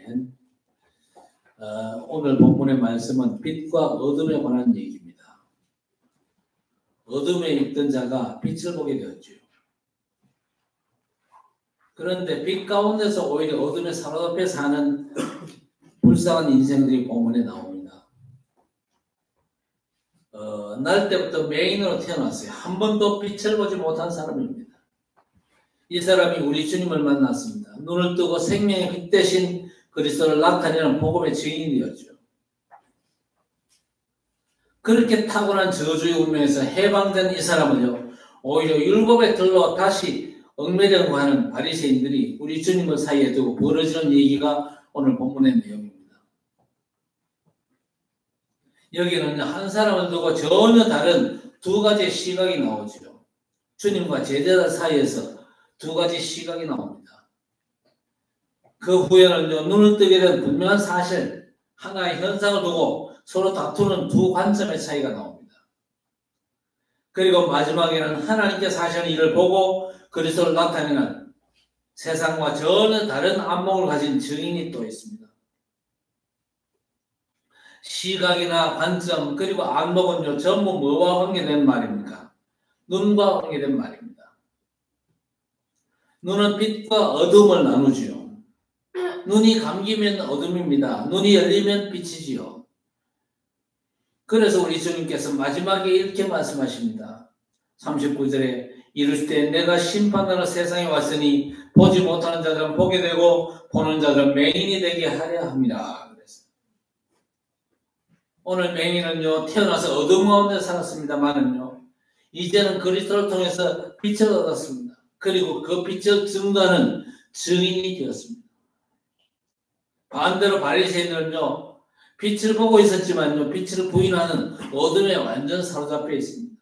아멘. 오늘 본문의 말씀은 빛과 어둠에 관한 얘기입니다. 어둠에 있던 자가 빛을 보게 되었죠. 그런데 빛 가운데서 오히려 어둠에 사로잡혀 사는 불쌍한 인생들이 본문에 나옵니다. 날 때부터 맹인으로 태어났어요. 한 번도 빛을 보지 못한 사람입니다. 이 사람이 우리 주님을 만났습니다. 눈을 뜨고 생명의 빛 대신 그리스도를 나타내는 복음의 증인이 되었죠. 그렇게 타고난 저주의 운명에서 해방된 이 사람을요, 오히려 율법의 들로 다시 얽매려고 하는 바리새인들이 우리 주님을 사이에 두고 벌어지는 얘기가 오늘 본문의 내용입니다. 여기는 한 사람을 두고 전혀 다른 두 가지의 시각이 나오죠. 주님과 제자들 사이에서 두 가지 시각이 나옵니다. 그 후에는요, 눈을 뜨게 된 분명한 사실, 하나의 현상을 두고 서로 다투는 두 관점의 차이가 나옵니다. 그리고 마지막에는 하나님께서 하시는 일을 보고 그리스도를 나타내는 세상과 전혀 다른 안목을 가진 증인이 또 있습니다. 시각이나 관점 그리고 안목은요, 전부 뭐와 관계된 말입니까? 눈과 관계된 말입니다. 눈은 빛과 어둠을 나누지요. 눈이 감기면 어둠입니다. 눈이 열리면 빛이지요. 그래서 우리 주님께서 마지막에 이렇게 말씀하십니다. 39절에 이르실 때 내가 심판하러 세상에 왔으니 보지 못하는 자들은 보게 되고 보는 자들은 맹인이 되게 하려 함이라. 그랬어요. 오늘 맹인은요, 태어나서 어둠 가운데 살았습니다만은요, 이제는 그리스도를 통해서 빛을 얻었습니다. 그리고 그 빛을 증거하는 증인이 되었습니다. 반대로 바리새인들은요, 빛을 보고 있었지만요, 빛을 부인하는 어둠에 완전 사로잡혀 있습니다.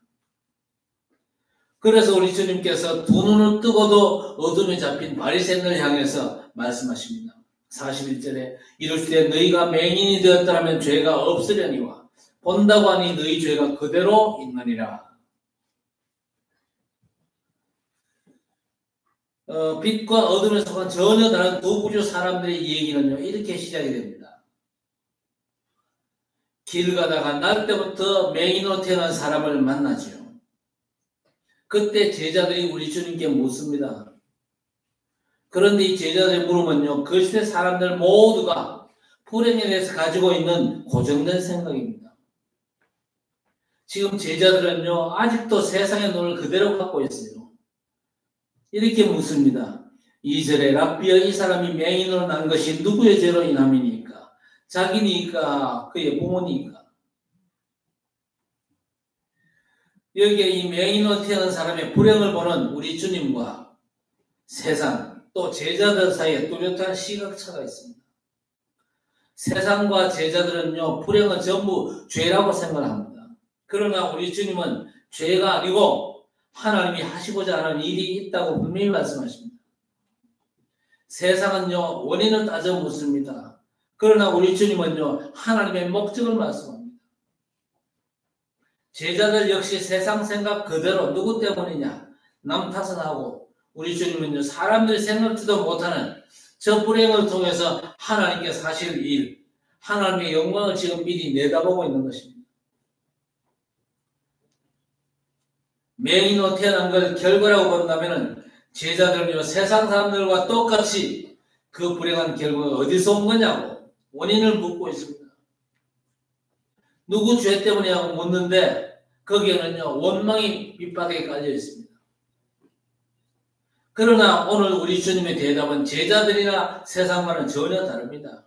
그래서 우리 주님께서 두 눈을 뜨고도 어둠에 잡힌 바리새인을 향해서 말씀하십니다. 41절에 이럴 때 너희가 맹인이 되었다면 죄가 없으려니와 본다고 하니 너희 죄가 그대로 있느니라. 빛과 어둠에 속한 전혀 다른 두 부류 사람들의 얘기는요, 이렇게 시작이 됩니다. 길 가다가 날 때부터 맹인으로 태어난 사람을 만나지요. 그때 제자들이 우리 주님께 묻습니다. 그런데 이 제자들이 물으면요, 그 시대 사람들 모두가 불행에 대해서 가지고 있는 고정된 생각입니다. 지금 제자들은요, 아직도 세상의 눈을 그대로 갖고 있어요. 이렇게 묻습니다. 2절에 랍비여, 이 사람이 맹인으로 난 것이 누구의 죄로 인함이니까? 자기니까? 그의 부모니까? 여기에 이 맹인으로 태어난 사람의 불행을 보는 우리 주님과 세상, 또 제자들 사이에 뚜렷한 시각차가 있습니다. 세상과 제자들은요, 불행은 전부 죄라고 생각합니다. 그러나 우리 주님은 죄가 아니고 하나님이 하시고자 하는 일이 있다고 분명히 말씀하십니다. 세상은요, 원인을 따져 묻습니다. 그러나 우리 주님은요, 하나님의 목적을 말씀합니다. 제자들 역시 세상 생각 그대로 누구 때문이냐? 남 탓은 하고, 우리 주님은요, 사람들이 생각지도 못하는 저 불행을 통해서 하나님께서 하실 일, 하나님의 영광을 지금 미리 내다보고 있는 것입니다. 맹인으로 태어난 걸 결과라고 본다면 제자들은요, 세상 사람들과 똑같이 그 불행한 결과가 어디서 온 거냐고 원인을 묻고 있습니다. 누구 죄 때문이냐고 묻는데 거기에는요, 원망이 밑바닥에 깔려 있습니다. 그러나 오늘 우리 주님의 대답은 제자들이나 세상과는 전혀 다릅니다.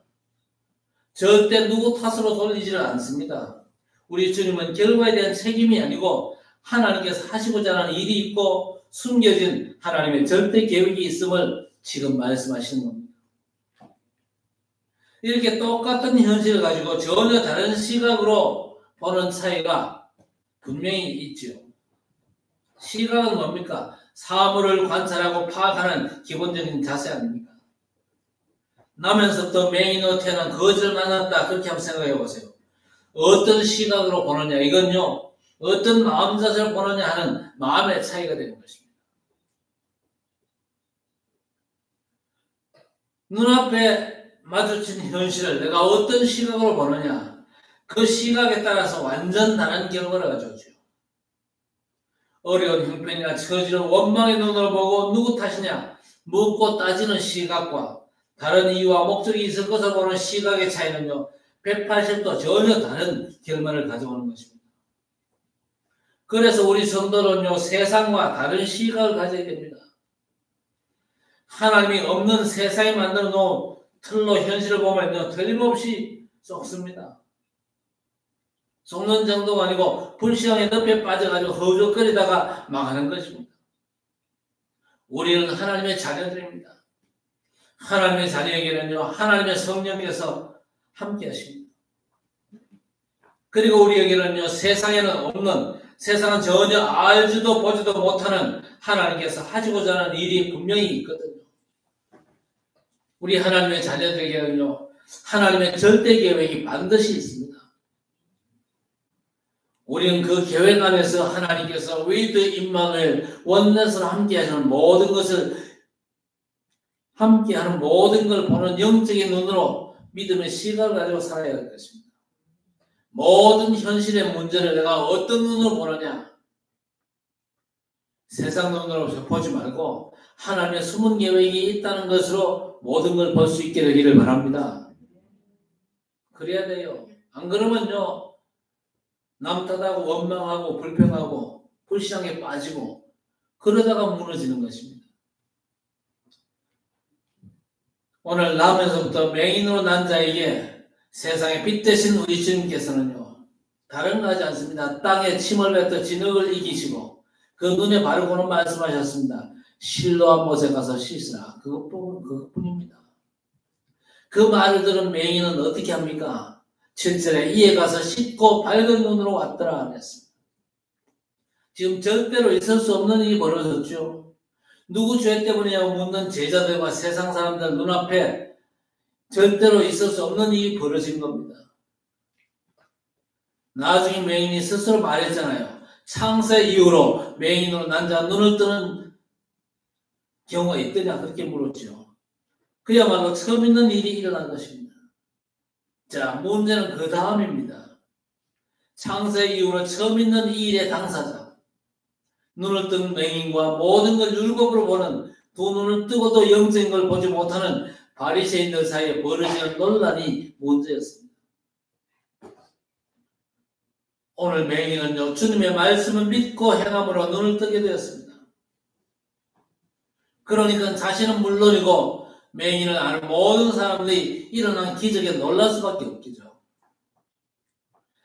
절대 누구 탓으로 돌리지를 않습니다. 우리 주님은 결과에 대한 책임이 아니고 하나님께서 하시고자 하는 일이 있고 숨겨진 하나님의 절대 계획이 있음을 지금 말씀하시는 겁니다. 이렇게 똑같은 현실을 가지고 전혀 다른 시각으로 보는 차이가 분명히 있죠. 시각은 뭡니까? 사물을 관찰하고 파악하는 기본적인 자세 아닙니까? 나면서부터 맹인으로 태어난 거지를 만났다, 그렇게 한번 생각해 보세요. 어떤 시각으로 보느냐, 이건요, 어떤 마음 자세를 보느냐 하는 마음의 차이가 되는 것입니다. 눈앞에 마주친 현실을 내가 어떤 시각으로 보느냐, 그 시각에 따라서 완전 다른 결과를 가져오죠. 어려운 형편이나 처지는 원망의 눈으로 보고 누구 탓이냐 묻고 따지는 시각과 다른 이유와 목적이 있을 것을 보는 시각의 차이는요, 180도 전혀 다른 결말을 가져오는 것입니다. 그래서 우리 성도는요, 세상과 다른 시각을 가져야 됩니다. 하나님이 없는 세상에 만들어 놓은 틀로 현실을 보면요, 틀림없이 썩습니다. 속는 정도가 아니고 불신앙의 늪에 빠져가지고 허우적거리다가 망하는 것입니다. 우리는 하나님의 자녀들입니다. 하나님의 자녀에게는요, 하나님의 성령께서 함께 하십니다. 그리고 우리에게는요, 세상에는 없는, 세상은 전혀 알지도 보지도 못하는 하나님께서 하시고자 하는 일이 분명히 있거든요. 우리 하나님의 자녀들에게는요, 하나님의 절대 계획이 반드시 있습니다. 우리는 그 계획 안에서 하나님께서 위드 임마누엘 원넷으로 함께하시는 모든 것을, 함께하는 모든 걸 보는 영적인 눈으로 믿음의 시각을 가지고 살아야 할 것입니다. 모든 현실의 문제를 내가 어떤 눈으로 보느냐, 세상 눈으로 보지 말고 하나님의 숨은 계획이 있다는 것으로 모든 걸 볼 수 있게 되기를 바랍니다. 그래야 돼요. 안 그러면요, 남 탓하고 원망하고 불평하고 불신앙에 빠지고 그러다가 무너지는 것입니다. 오늘 나면서부터 맹인으로 난 자에게 세상의 빛 대신 우리 주님께서는요, 다른 거 하지 않습니다. 땅에 침을 뱉어 진흙을 이기시고 그 눈에 바르고는 말씀하셨습니다. 실로암 못에 가서 씻으라. 그것뿐입니다. 그 말을 들은 맹인은 어떻게 합니까? 7절에 이에 가서 씻고 밝은 눈으로 왔더라 그랬습니다. 지금 절대로 있을 수 없는 일이 벌어졌죠. 누구 죄 때문이냐고 묻는 제자들과 세상 사람들 눈앞에 절대로 있을 수 없는 일이 벌어진 겁니다. 나중에 맹인이 스스로 말했잖아요. 창세 이후로 맹인으로 난 자 눈을 뜨는 경우가 있더냐 그렇게 물었죠. 그야말로 처음 있는 일이 일어난 것입니다. 자, 문제는 그 다음입니다. 창세 이후로 처음 있는 이 일의 당사자, 눈을 뜬 맹인과 모든 걸 율법으로 보는, 두 눈을 뜨고도 영적인 걸 보지 못하는 바리새인들 사이에 벌어지는 논란이 문제였습니다. 오늘 맹인은요, 주님의 말씀을 믿고 행함으로 눈을 뜨게 되었습니다. 그러니까 자신은 물론이고 맹인을 아는 모든 사람들이 일어난 기적에 놀랄 수밖에 없겠죠.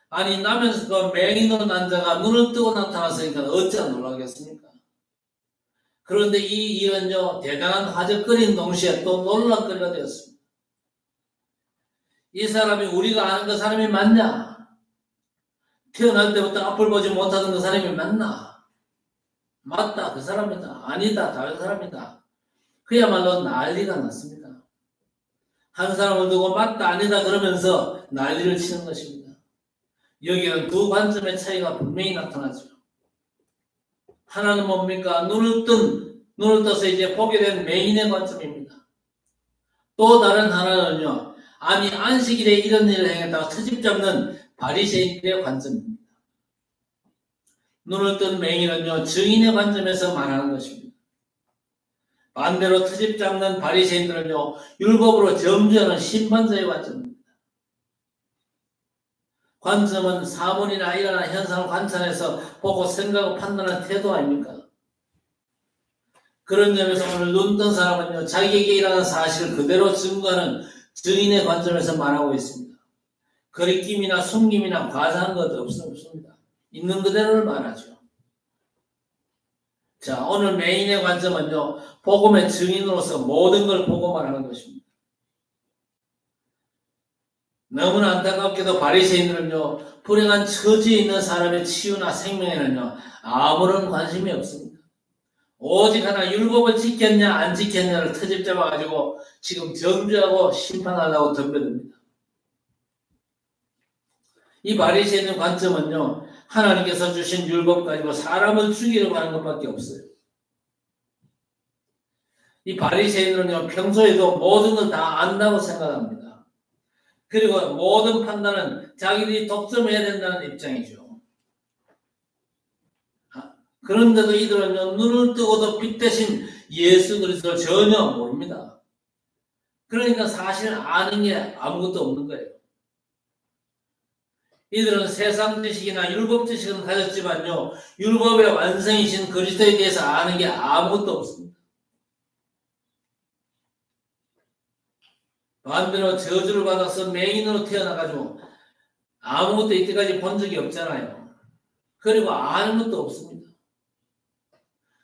아니, 나면서도 맹인으로 난 자가 눈을 뜨고 나타났으니까 어찌나 놀라겠습니까? 그런데 이 일은요, 대단한 화제거리인 동시에 또 논란거리가 되었습니다. 이 사람이 우리가 아는 그 사람이 맞냐? 태어날 때부터 앞을 보지 못하던 그 사람이 맞나? 맞다, 그 사람이다. 아니다, 다른 사람이다. 그야말로 난리가 났습니다. 한 사람을 두고 맞다 아니다 그러면서 난리를 치는 것입니다. 여기는 두 관점의 차이가 분명히 나타나죠. 하나는 뭡니까? 눈을 떠서 이제 보게 된 맹인의 관점입니다. 또 다른 하나는요, 아니 안식일에 이런 일을 행했다가 트집 잡는 바리새인들의 관점입니다. 눈을 뜬 맹인은요, 증인의 관점에서 말하는 것입니다. 반대로 트집 잡는 바리새인들은요, 율법으로 점주하는 심판자의 관점입니다. 관점은 사물이나 일어난 현상을 관찰해서 보고 생각하고 판단하는 태도 아닙니까? 그런 점에서 오늘 눈 뜬 사람은요, 자기에게 일어난 사실을 그대로 증거하는 증인의 관점에서 말하고 있습니다. 거리낌이나 숨김이나 과장한 것 없습니다. 있는 그대로를 말하죠. 자, 오늘 맹인의 관점은요, 복음의 증인으로서 모든 걸 보고 말하는 것입니다. 너무나 안타깝게도 바리새인들은요, 불행한 처지에 있는 사람의 치유나 생명에는요, 아무런 관심이 없습니다. 오직 하나 율법을 지켰냐 안 지켰냐를 트집 잡아가지고 지금 정죄하고 심판하려고 덤벼듭니다. 이 바리새인의 관점은요, 하나님께서 주신 율법 가지고 사람을 죽이려고 하는 것밖에 없어요. 이 바리새인들은요, 평소에도 모든 걸 다 안다고 생각합니다. 그리고 모든 판단은 자기들이 독점해야 된다는 입장이죠. 그런데도 이들은요, 눈을 뜨고도 빛 대신 예수 그리스도를 전혀 모릅니다. 그러니까 사실 아는 게 아무것도 없는 거예요. 이들은 세상 지식이나 율법 지식은 가졌지만요, 율법의 완성이신 그리스도에 대해서 아는 게 아무것도 없습니다. 반대로 저주를 받아서 맹인으로 태어나가지고 아무것도 이때까지 본 적이 없잖아요. 그리고 아는 것도 없습니다.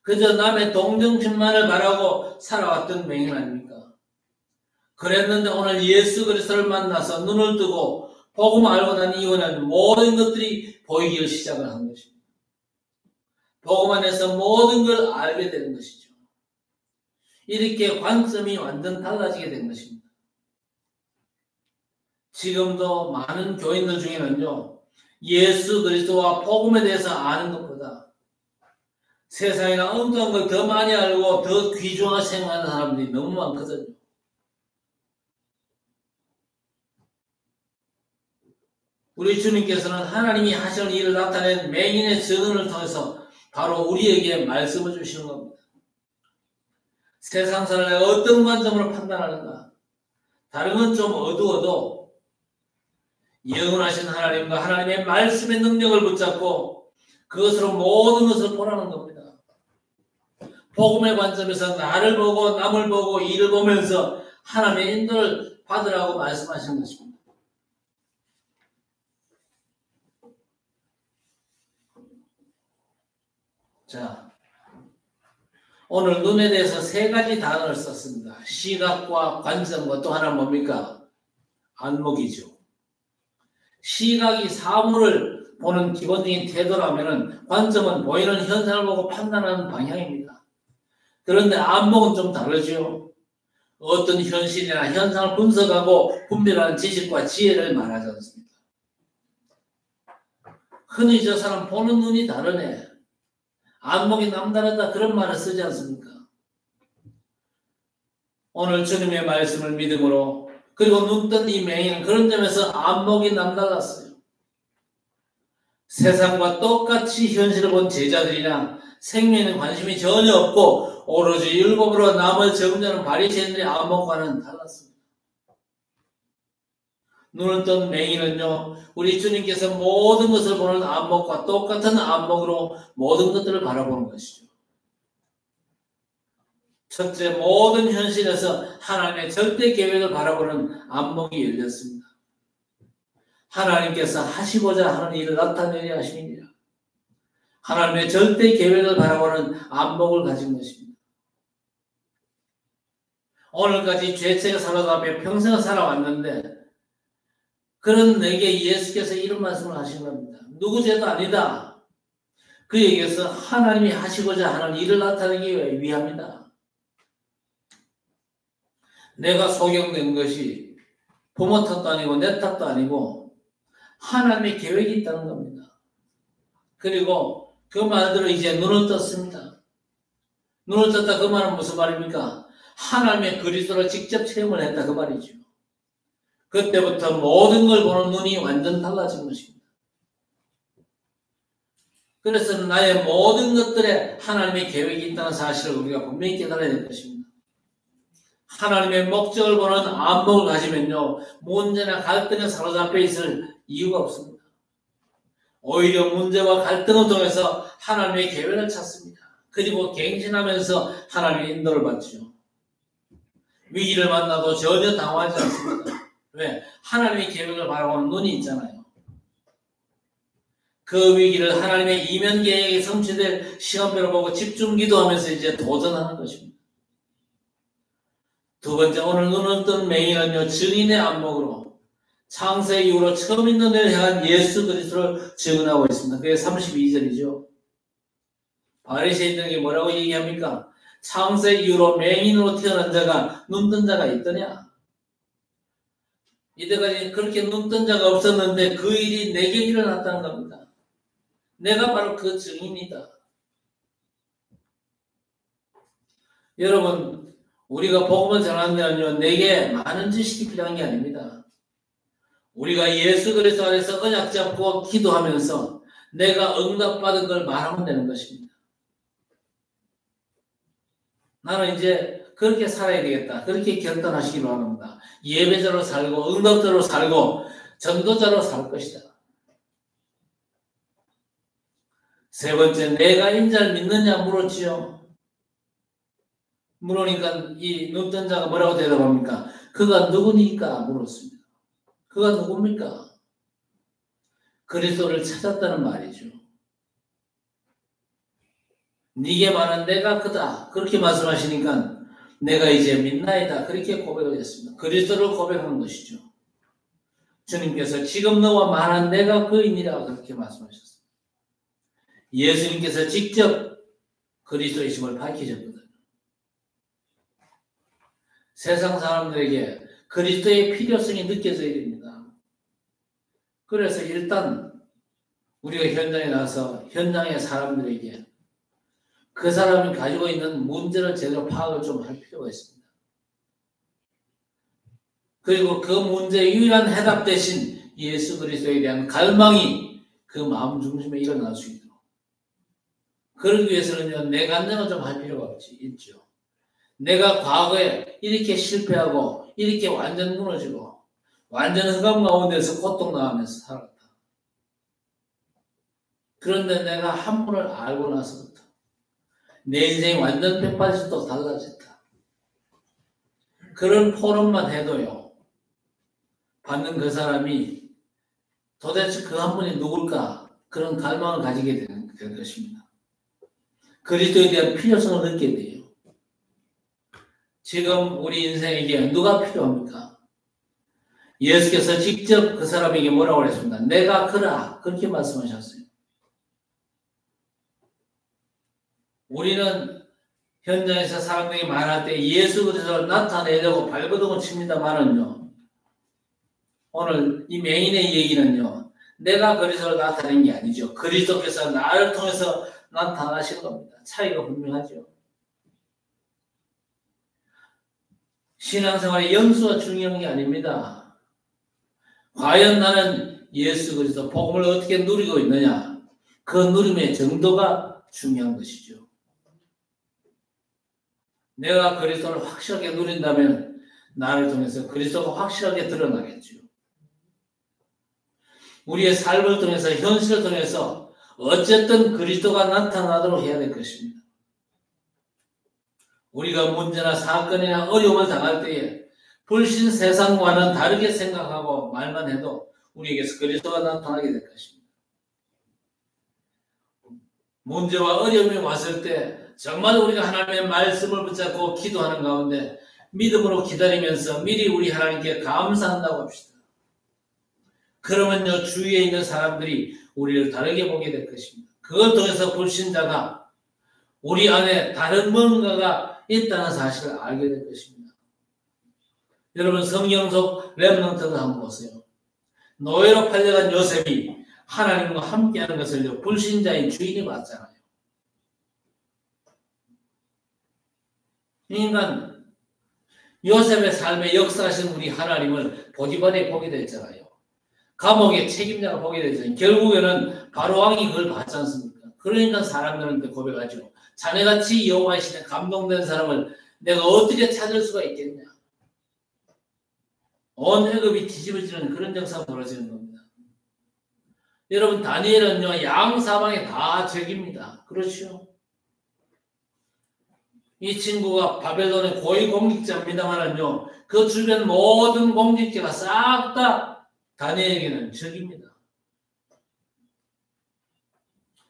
그저 남의 동정심만을 바라고 살아왔던 맹인 아닙니까? 그랬는데 오늘 예수 그리스도를 만나서 눈을 뜨고 복음 알고 난 이후에는 모든 것들이 보이기를 시작을 한 것입니다. 복음 안에서 모든 걸 알게 되는 것이죠. 이렇게 관점이 완전 달라지게 된 것입니다. 지금도 많은 교인들 중에는요, 예수 그리스도와 복음에 대해서 아는 것보다 세상이나 엉뚱한 걸 더 많이 알고 더 귀중하게 생각하는 사람들이 너무 많거든요. 우리 주님께서는 하나님이 하시는 일을 나타낸 맹인의 증언을 통해서 바로 우리에게 말씀을 주시는 겁니다. 세상 사람을 어떤 관점으로 판단하는가? 다른 건 좀 어두워도 영원하신 하나님과 하나님의 말씀의 능력을 붙잡고 그것으로 모든 것을 보라는 겁니다. 복음의 관점에서 나를 보고 남을 보고 이를 보면서 하나님의 인도를 받으라고 말씀하시는 것입니다. 자, 오늘 눈에 대해서 세 가지 단어를 썼습니다. 시각과 관점과 또 하나 뭡니까? 안목이죠. 시각이 사물을 보는 기본적인 태도라면 관점은 보이는 현상을 보고 판단하는 방향입니다. 그런데 안목은 좀 다르죠. 어떤 현실이나 현상을 분석하고 분별하는 지식과 지혜를 말하지 않습니다. 흔히 저 사람 보는 눈이 다르네, 안목이 남다르다, 그런 말을 쓰지 않습니까? 오늘 주님의 말씀을 믿음으로 그리고 눈 뜬 이 맹인은 그런 점에서 안목이 남달랐어요. 세상과 똑같이 현실을 본 제자들이나 생명에는 관심이 전혀 없고 오로지 율법으로 남을 정죄하는 바리새인들의 안목과는 달랐습니다. 눈을 뜬 맹인은요, 우리 주님께서 모든 것을 보는 안목과 똑같은 안목으로 모든 것들을 바라보는 것이죠. 첫째, 모든 현실에서 하나님의 절대 계획을 바라보는 안목이 열렸습니다. 하나님께서 하시고자 하는 일을 나타내려 하십니다. 하나님의 절대 계획을 바라보는 안목을 가진 것입니다. 오늘까지 죄책에 살아가며 평생을 살아왔는데 그런 내게 예수께서 이런 말씀을 하신 겁니다. 누구 죄도 아니다. 그에게서 하나님이 하시고자 하는 일을 나타내기 위함이다. 내가 소경된 것이 부모 탓도 아니고 내 탓도 아니고 하나님의 계획이 있다는 겁니다. 그리고 그 말대로 이제 눈을 떴습니다. 눈을 떴다, 그 말은 무슨 말입니까? 하나님의 그리스도를 직접 체험을 했다, 그 말이죠. 그때부터 모든 걸 보는 눈이 완전 달라진 것입니다. 그래서 나의 모든 것들에 하나님의 계획이 있다는 사실을 우리가 분명히 깨달아야 될 것입니다. 하나님의 목적을 보는 안목을 가지면요, 문제나 갈등에 사로잡혀 있을 이유가 없습니다. 오히려 문제와 갈등을 통해서 하나님의 계획을 찾습니다. 그리고 갱신하면서 하나님의 인도를 받죠. 위기를 만나도 전혀 당황하지 않습니다. 왜? 하나님의 계획을 바라보는 눈이 있잖아요. 그 위기를 하나님의 이면 계획이 성취될 시간표를 보고 집중 기도하면서 이제 도전하는 것입니다. 두 번째, 오늘 눈을 뜬 맹인은요, 증인의 안목으로 창세 이후로 처음 있는 데를 향한 예수 그리스도를 증언하고 있습니다. 그게 32절이죠. 바리새인들에게 뭐라고 얘기합니까? 창세 이후로 맹인으로 태어난 자가 눈 뜬 자가 있더냐? 이때까지 그렇게 눈 뜬 자가 없었는데 그 일이 내게 일어났다는 겁니다. 내가 바로 그 증인이다. 여러분, 우리가 복음을 전하면요, 내게 많은 지식이 필요한 게 아닙니다. 우리가 예수 그리스도 안에서 언약 잡고 기도하면서 내가 응답받은 걸 말하면 되는 것입니다. 나는 이제 그렇게 살아야 되겠다. 그렇게 결단하시기 바랍니다. 예배자로 살고 응답자로 살고 전도자로 살 것이다. 세 번째, 내가 인자를 믿느냐 물었지요. 물으니까 이 눕던 자가 뭐라고 대답합니까? 그가 누구니까 물었습니다. 그가 누굽니까? 그리스도를 찾았다는 말이죠. 네게 말한 내가 그다. 그렇게 말씀하시니까 내가 이제 믿나이다. 그렇게 고백을 했습니다. 그리스도를 고백한 것이죠. 주님께서 지금 너와 말한 내가 그이니라 그렇게 말씀하셨습니다. 예수님께서 직접 그리스도이심을 밝히셨거든요. 세상 사람들에게 그리스도의 필요성이 느껴져야 됩니다. 그래서 일단 우리가 현장에 나가서 현장의 사람들에게 그 사람이 가지고 있는 문제를 제대로 파악을 좀 할 필요가 있습니다. 그리고 그 문제의 유일한 해답 대신 예수 그리스도에 대한 갈망이 그 마음 중심에 일어날 수 있도록. 그러기 위해서는요, 내 간증을 좀 할 필요가 있죠. 내가 과거에 이렇게 실패하고 이렇게 완전 무너지고 완전 흑암 가운데서 고통당하면서 살았다. 그런데 내가 한 분을 알고 나서부터 내 인생이 완전 180도 달라졌다. 그런 포럼만 해도요, 받는 그 사람이 도대체 그 한 분이 누굴까? 그런 갈망을 가지게 될 것입니다. 그리스도에 대한 필요성을 느끼게 돼요. 지금 우리 인생에게 누가 필요합니까? 예수께서 직접 그 사람에게 뭐라고 했습니다. 내가 그라. 그렇게 말씀하셨어요. 우리는 현장에서 사람들이 말할 때 예수 그리스도를 나타내려고 발버둥을 칩니다만은요, 오늘 이 맹인의 얘기는요, 내가 그리스도를 나타낸 게 아니죠. 그리스도께서 나를 통해서 나타나신 겁니다. 차이가 분명하죠. 신앙생활의 연수가 중요한 게 아닙니다. 과연 나는 예수 그리스도 복음을 어떻게 누리고 있느냐, 그 누림의 정도가 중요한 것이죠. 내가 그리스도를 확실하게 누린다면 나를 통해서 그리스도가 확실하게 드러나겠죠. 우리의 삶을 통해서, 현실을 통해서 어쨌든 그리스도가 나타나도록 해야 될 것입니다. 우리가 문제나 사건이나 어려움을 당할 때에 불신 세상과는 다르게 생각하고 말만 해도 우리에게서 그리스도가 나타나게 될 것입니다. 문제와 어려움이 왔을 때 정말 우리가 하나님의 말씀을 붙잡고 기도하는 가운데 믿음으로 기다리면서 미리 우리 하나님께 감사한다고 합시다. 그러면요, 주위에 있는 사람들이 우리를 다르게 보게 될 것입니다. 그걸 통해서 불신자가 우리 안에 다른 뭔가가 있다는 사실을 알게 될 것입니다. 여러분, 성경 속 렘넌트를 한번 보세요. 노예로 팔려간 요셉이 하나님과 함께하는 것을 불신자인 주인이 봤잖아요. 그러니까 요셉의 삶에 역사하신 우리 하나님을 보디발이 보게 됐잖아요. 감옥의 책임자가 보게 됐잖아요. 결국에는 바로 왕이 그걸 봤지 않습니까? 그러니까 사람들한테 고백하죠. 자네같이 여호와의 신에 감동된 사람을 내가 어떻게 찾을 수가 있겠냐. 온 애굽이 뒤집어지는 그런 역사가 벌어지는 겁니다. 여러분, 다니엘은요, 양 사방에 다 적입니다. 그렇죠? 이 친구가 바벨론의 고위 공직자입니다만은요, 그 주변 모든 공직자가 싹 다 다니엘에게는 적입니다.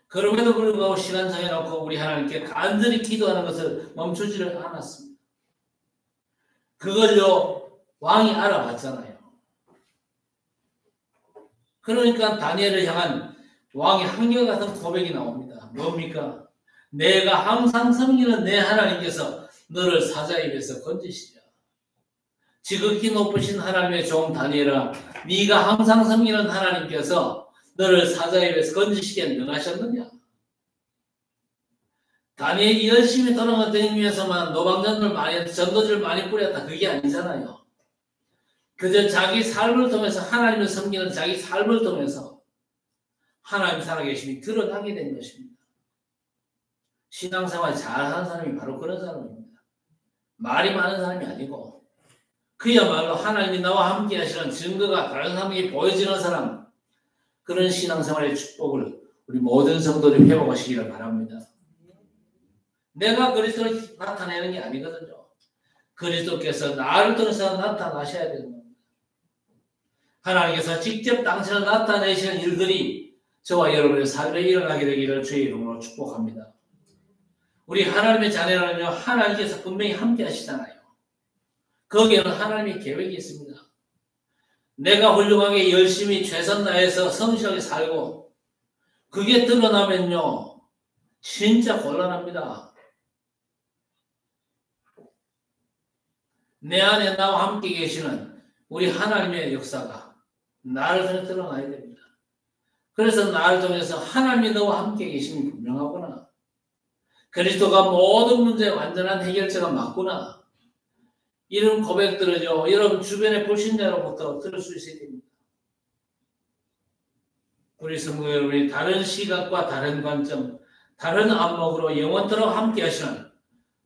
그럼에도 불구하고 시간 정해놓고 우리 하나님께 간절히 기도하는 것을 멈추지를 않았습니다. 그걸요, 왕이 알아봤잖아요. 그러니까 다니엘을 향한 왕의 한결같은 고백이 나옵니다. 뭡니까? 내가 항상 섬기는 내 하나님께서 너를 사자의 입에서 건지시리라. 지극히 높으신 하나님의 종 다니엘아, 네가 항상 섬기는 하나님께서 너를 사자의 입에서 건지시게 능하셨느냐? 다니엘이 열심히 돌아가기 위해서만 노방전을 많이, 전도지를 많이 뿌렸다. 그게 아니잖아요. 그저 자기 삶을 통해서 하나님을 섬기는 자기 삶을 통해서 하나님 살아계심이 드러나게 된 것입니다. 신앙생활 잘하는 사람이 바로 그런 사람입니다. 말이 많은 사람이 아니고 그야말로 하나님이 나와 함께 하시는 증거가 다른 사람에게 보여지는 사람, 그런 신앙생활의 축복을 우리 모든 성도들이 회복하시기를 바랍니다. 내가 그리스도를 나타내는 게 아니거든요. 그리스도께서 나를 통해서 나타나셔야 되는 겁니다. 하나님께서 직접 당신을 나타내시는 일들이 저와 여러분의 삶에 일어나게 되기를 주의 이름으로 축복합니다. 우리 하나님의 자녀는요, 하나님께서 분명히 함께 하시잖아요. 거기에는 하나님의 계획이 있습니다. 내가 훌륭하게 열심히 최선 다해서 성실하게 살고 그게 드러나면요, 진짜 곤란합니다. 내 안에 나와 함께 계시는 우리 하나님의 역사가 나를 통해 드러나야 됩니다. 그래서 나를 통해서 하나님이 너와 함께 계심이 분명하구나. 그리스도가 모든 문제의 완전한 해결자가 맞구나. 이런 고백들을요, 여러분 주변의 불신자로부터 들을 수 있어야 됩니다. 우리 성도 여러분이 다른 시각과 다른 관점, 다른 안목으로 영원토록 함께 하시는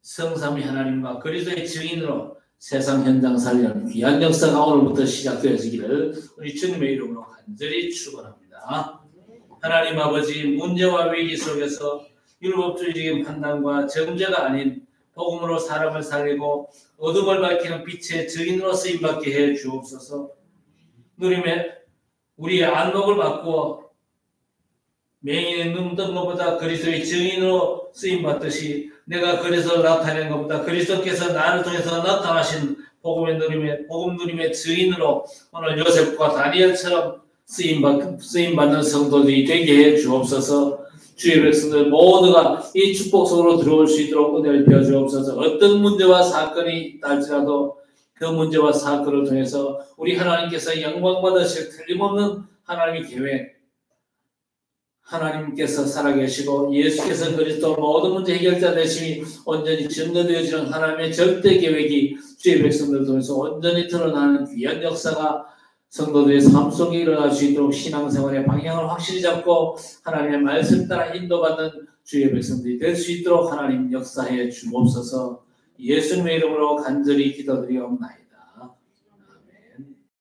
성삼위 하나님과 그리스도의 증인으로 세상 현장 살리는 귀한 역사가 오늘부터 시작되어지기를 우리 주님의 이름으로 간절히 축원합니다. 하나님 아버지, 문제와 위기 속에서 율법주의적인 판단과 정죄가 아닌 복음으로 사람을 살리고 어둠을 밝히는 빛의 증인으로 쓰임받게 해 주옵소서. 누림의 우리의 안목을 바꾸어 맹인의 눈 뜬 것보다 그리스도의 증인으로 쓰임받듯이 내가 그리스도를 나타낸 것보다 그리스도께서 나를 통해서 나타나신 복음 누림의 증인으로 오늘 요셉과 다니엘처럼 쓰임받는 성도들이 되게 해 주옵소서. 주의 백성들 모두가 이 축복 속으로 들어올 수 있도록 은혜를 베어 주옵소서. 어떤 문제와 사건이 있다 할지라도 그 문제와 사건을 통해서 우리 하나님께서 영광 받으실 틀림없는 하나님의 계획, 하나님께서 살아계시고 예수께서 그리스도 모든 문제 해결자 되심이 온전히 증거되어지는 하나님의 절대 계획이 주의 백성들을 통해서 온전히 드러나는 귀한 역사가 성도들의 삶 속에 일어날 수 있도록 신앙생활의 방향을 확실히 잡고 하나님의 말씀 따라 인도받는 주의 백성들이 될 수 있도록 하나님 역사해 주옵소서. 예수님의 이름으로 간절히 기도드리옵나이다.